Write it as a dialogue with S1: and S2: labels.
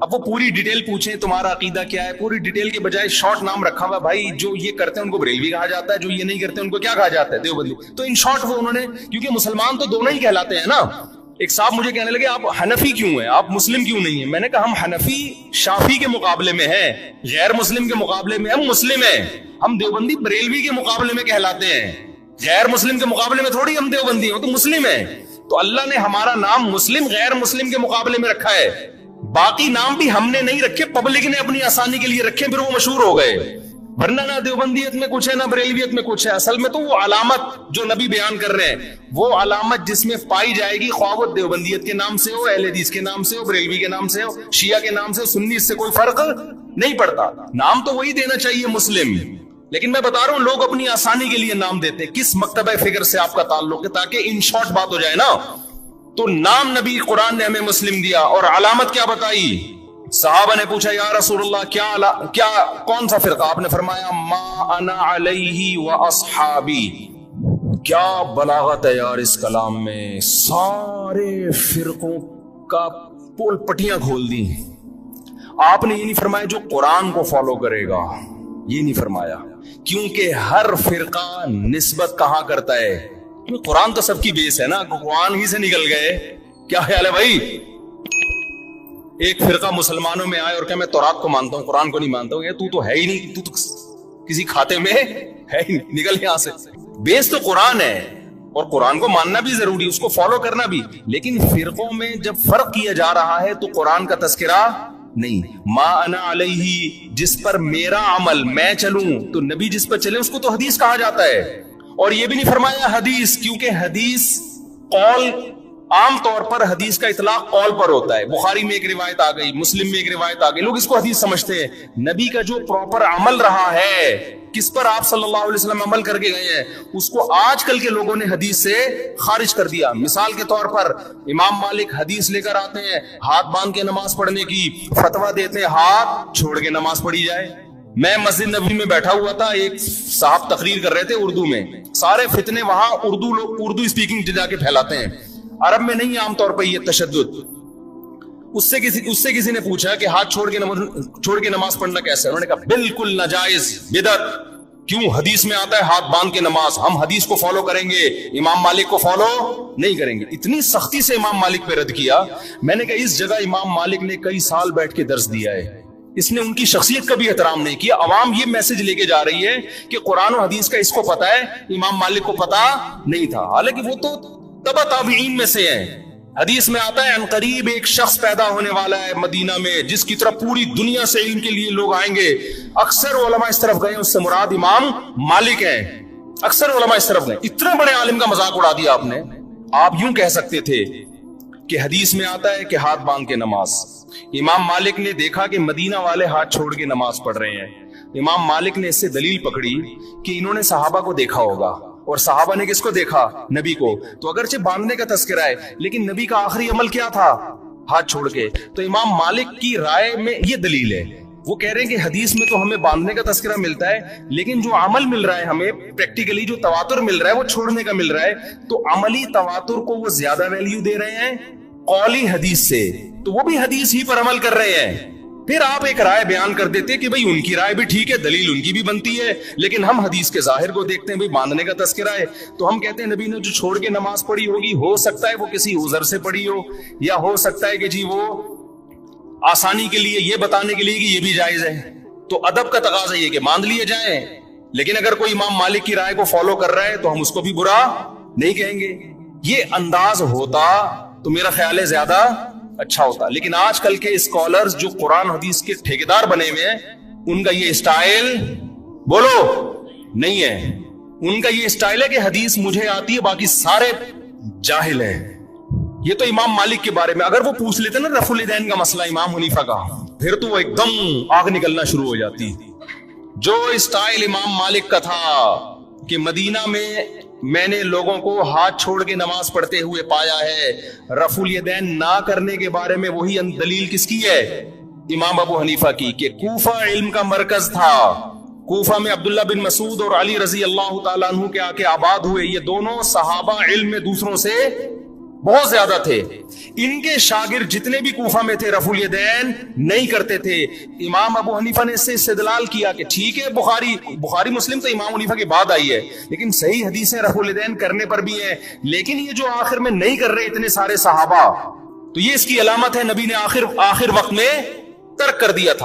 S1: اب وہ پوری ڈیٹیل پوچھیں تمہارا عقیدہ کیا ہے، پوری ڈیٹیل کے بجائے شارٹ نام رکھا ہوا، بھائی جو یہ کرتے ہیں ان کو بریلوی کہا جاتا ہے، جو یہ نہیں کرتے ان کو کیا کہا جاتا ہے، دیوبندی. تو ان شارٹ وہ انہوں نے، کیونکہ مسلمان تو دونوں ہی کہلاتے ہیں نا. ایک صاحب مجھے کہنے لگے آپ حنفی کیوں ہیں، آپ مسلم کیوں نہیں ہیں؟ میں نے کہا ہم حنفی شافی کے مقابلے میں ہیں، غیر مسلم کے مقابلے میں ہم مسلم ہیں. ہم دیوبندی بریلوی کے مقابلے میں کہلاتے ہیں، غیر مسلم کے مقابلے میں تھوڑی ہم دیوبندی ہیں، تو مسلم ہیں. تو اللہ نے ہمارا نام مسلم غیر مسلم کے مقابلے میں رکھا ہے. باقی نام بھی ہم نے نہیں رکھے، پبلک نے اپنی آسانی کے لیے رکھے، پھر وہ مشہور ہو گئے. ورنہ نہ دیوبندیت میں کچھ ہے نہ بریلویت میں کچھ ہے. اصل میں تو وہ علامت جو نبی بیان کر رہے ہیں، وہ علامت جس میں پائی جائے گی، خواہ وہ دیوبندیت کے نام سے ہو، اہل حدیث کے نام سے ہو، بریلوی کے نام سے ہو، شیعہ کے نام سے ہو، سنی، اس سے کوئی فرق نہیں پڑتا. نام تو وہی دینا چاہیے مسلم. لیکن میں بتا رہا ہوں لوگ اپنی آسانی کے لیے نام دیتے. کس مکتبہ فکر سے آپ کا تعلق ہے؟ تاکہ ان شارٹ بات ہو جائے نا. تو نام نبی قرآن نے ہمیں مسلم دیا، اور علامت کیا بتائی؟ صحابہ نے پوچھا یا رسول اللہ کیا کون سا فرقہ؟ آپ نے فرمایا ما انا علیہ و اصحابی. کیا بلاغت ہے یار اس کلام میں، سارے فرقوں کا پول پٹیاں کھول دی. آپ نے یہ نہیں فرمایا جو قرآن کو فالو کرے گا، یہ نہیں فرمایا، کیونکہ ہر فرقہ نسبت کہاں کرتا ہے؟ قرآن تو سب کی بیس ہے نا، قرآن ہی سے نکل گئے. کیا خیال ہے بھائی؟ ایک فرقہ مسلمانوں میں آئے اور کہ میں تورات کو مانتا ہوں قرآن کو نہیں مانتا ہوں، تو ہے ہی نہیں، تو کسی کھاتے میں ہے ہی نہیں، نکل یہاں سے. بیس تو قرآن ہے، اور قرآن کو ماننا بھی ضروری، اس کو فالو کرنا بھی. لیکن فرقوں میں جب فرق کیا جا رہا ہے تو قرآن کا تذکرہ نہیں. ما انا علیہ، جس پر میرا عمل میں چلوں، تو نبی جس پر چلے اس کو تو حدیث کہا جاتا ہے. اور یہ بھی نہیں فرمایا حدیث، کیونکہ حدیث قول، عام طور پر حدیث کا اطلاق قول پر ہوتا ہے. بخاری میں ایک روایت آ گئی، مسلم میں ایک روایت آ گئی، لوگ اس کو حدیث سمجھتے ہیں. نبی کا جو پراپر عمل رہا ہے، کس پر آپ صلی اللہ علیہ وسلم عمل کر کے گئے ہیں، اس کو آج کل کے لوگوں نے حدیث سے خارج کر دیا. مثال کے طور پر امام مالک حدیث لے کر آتے ہیں ہاتھ باندھ کے نماز پڑھنے کی، فتویٰ دیتے ہیں ہاتھ چھوڑ کے نماز پڑھی جائے. میں مسجد نبوی میں بیٹھا ہوا تھا، ایک صاحب تقریر کر رہے تھے اردو میں. سارے فتنے وہاں اردو اسپیکنگ جا کے پھیلاتے ہیں، عرب میں نہیں عام طور پہ یہ تشدد. اس سے کسی نے پوچھا کہ ہاتھ چھوڑ کے نماز پڑھنا کیسے؟ انہوں نے کہا بالکل ناجائز، بدعت. کیوں؟ حدیث میں آتا ہے ہاتھ باندھ کے نماز، ہم حدیث کو فالو کریں گے، امام مالک کو فالو نہیں کریں گے. اتنی سختی سے امام مالک پہ رد کیا. میں نے کہا اس جگہ امام مالک نے کئی سال بیٹھ کے درس دیا ہے، اس نے ان کی شخصیت کا بھی احترام نہیں کیا. عوام یہ میسج لے کے جا رہی ہے کہ قرآن و حدیث کا اس کو پتا ہے، امام مالک کو پتا نہیں تھا. حالانکہ وہ تو تبع تابعین میں سے ہیں. حدیث میں آتا ہے ان قریب ایک شخص پیدا ہونے والا ہے مدینہ میں جس کی طرف پوری دنیا سے علم کے لیے لوگ آئیں گے. اکثر علماء اس طرف گئے، اس سے مراد امام مالک ہیں. اکثر علماء اس طرف گئے. اتنے بڑے عالم کا مذاق اڑا دیا آپ نے. آپ یوں کہہ سکتے تھے کہ حدیث میں آتا ہے کہ ہاتھ باندھ کے نماز. امام مالک نے دیکھا کہ مدینہ والے ہاتھ چھوڑ کے نماز پڑھ رہے ہیں. امام مالک نے اس سے دلیل پکڑی کہ انہوں نے صحابہ کو دیکھا ہوگا، اور صحابہ نے کس کو دیکھا؟ نبی کو. تو اگرچہ باندھنے کا تذکرہ ہے لیکن نبی کا آخری عمل کیا تھا؟ ہاتھ چھوڑ کے. تو امام مالک کی رائے میں یہ دلیل ہے. وہ کہہ رہے ہیں کہ حدیث میں تو ہمیں باندھنے کا تذکرہ ملتا ہے، لیکن جو عمل مل رہا ہے ہمیں پریکٹیکلی، جو تواتر مل رہا ہے وہ چھوڑنے کا مل رہا ہے. تو عملی تواتر کو وہ زیادہ ویلیو دے رہے ہیں قولی حدیث سے، تو وہ بھی حدیث ہی پر عمل کر رہے ہیں. پھر آپ ایک رائے بیان کر دیتے کہ بھئی ان کی رائے بھی ٹھیک ہے، دلیل ان کی بھی بنتی ہے، لیکن ہم حدیث کے ظاہر کو دیکھتے ہیں، بھئی باندھنے کا تذکرہ ہے تو ہم کہتے ہیں نبی نے جو چھوڑ کے نماز پڑھی ہوگی، ہو سکتا ہے وہ کسی عذر سے پڑھی ہو، یا ہو سکتا ہے کہ جی وہ آسانی کے لیے یہ بتانے کے لیے کہ یہ بھی جائز ہے. تو ادب کا تقاضا یہ کہ مان لیے جائیں. لیکن اگر کوئی امام مالک کی رائے کو فالو کر رہا ہے تو ہم اس کو بھی برا نہیں کہیں گے. یہ انداز ہوتا تو میرا خیال ہے زیادہ اچھا ہوتا. لیکن آج کل کے اسکالرز جو قرآن حدیث کے ٹھیکیدار بنے ہوئے ہیں، ان کا یہ اسٹائل بولو نہیں ہے. ان کا یہ اسٹائل ہے کہ حدیث مجھے آتی ہے، باقی سارے جاہل ہیں. یہ تو امام مالک کے بارے میں اگر وہ پوچھ لیتے نا رفع الیدین کا مسئلہ امام حنیفہ کا، پھر تو وہ ایک دم آگ نکلنا شروع ہو جاتی. جو اسٹائل امام مالک کا تھا کہ مدینہ میں نے لوگوں کو ہاتھ چھوڑ کے نماز پڑھتے ہوئے پایا ہے، رفع الیدین نہ کرنے کے بارے میں وہی دلیل کس کی ہے؟ امام ابو حنیفہ کی، کہ کوفہ علم کا مرکز تھا. کوفہ میں عبداللہ بن مسعود اور علی رضی اللہ تعالیٰ عنہ کے آ کے آباد ہوئے. یہ دونوں صحابہ علم میں دوسروں سے بہت زیادہ تھے. ان کے شاگرد جتنے بھی کوفہ میں تھے رفع الیدین نہیں کرتے تھے. امام ابو حنیفہ نے اس سے استدلال کیا کہ ٹھیک ہے بخاری مسلم تو امام حنیفہ کے بعد آئی ہے لیکن صحیح حدیثیں رفع الیدین کرنے پر بھی ہیں, لیکن یہ جو آخر میں نہیں کر رہے اتنے سارے صحابہ, تو یہ اس کی علامت ہے نبی نے آخر وقت میں ترک کر دیا تھا.